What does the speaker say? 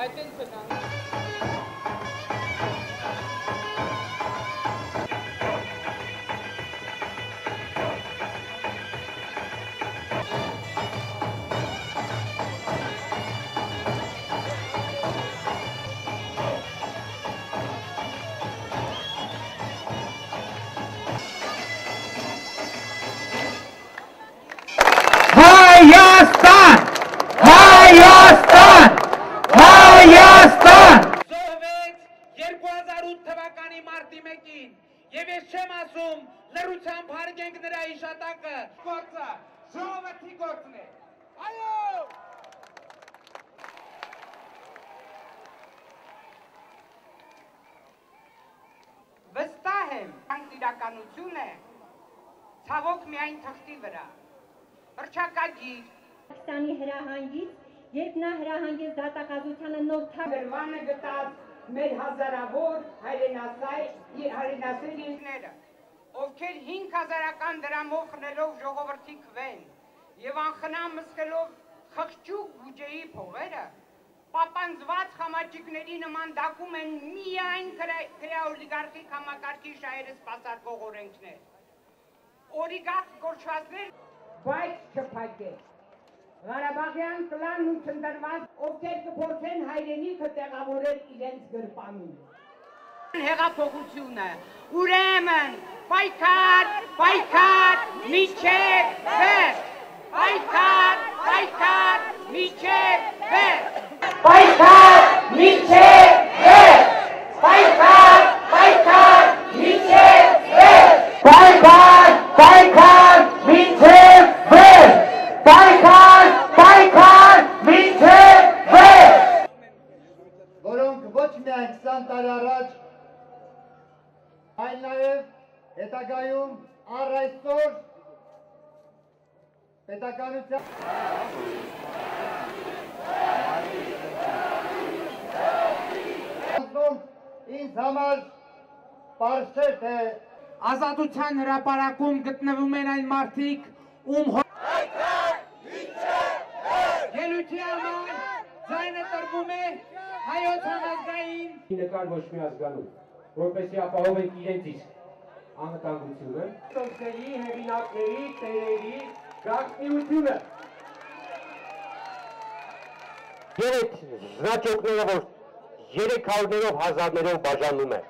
Այդ են չկան։ Հայաստան! Հայաստան! Հայաստան! Զոհվեց 2008 թվականի մարտի 1-ին եւ ես չեմ ասում լրությամբ հարգենք նրա հիշատակը գործը ժողովրդի գործն է այո վստահ եմ իրականություն է ցավոք միայն թղթի վրա Վրչակագիր Պակիստանի հրահանգից, երբ նա հրահանգեց դատախազությանը նոր Գրվանը գտած մեր հազարավոր հայրենասեր երկները, ովքեր 5000-ական դրամով խնելով ժողովրդի քվեն եւ անխնամ մսկելով խղճուկ բյուջեի փողերը, պապանձված խամաճիկների նման դակում են միայն քրեաօլիգարխիկ համակարգի շահերը սպասարկող օրենքներ։ Օլիգարխ կոչվածներ բայց չփակել։ Ղարաբաղյան կլանն ու չնդրված, ովքեր կփորձեն հայրենիքը տեղավորել իրենց գրպանում։ Հեղափոխությունը, ուրեմն, պայքար, պայքար, մինչև վերջ, պայքար, պայքար, մինչև վերջ, պայքար, մինչև վերջ, պայքար, պայքար, մինչև վերջ, պայքար, պայքար, մինչև որոնք ոչ միայն 20 տարի առաջ, այլ նաև հետագայում առ այսօր պետականության ինձ համար պարզ չէ, թե ազատության հրապարակում գտնվում են այն մարդիկ, ում ելույթի համար ձայնը տրվում է հայոց համազգային նկար ոչ մի ազգանում, որպեսզի ապահովենք իրենց իսկ անվտանգությունը, տոքսերի, հեղինակների, տերերի գաղտնիությունը։ Երեք զնաճոկները, որ 300-ներով, հազարներով բաժանում է։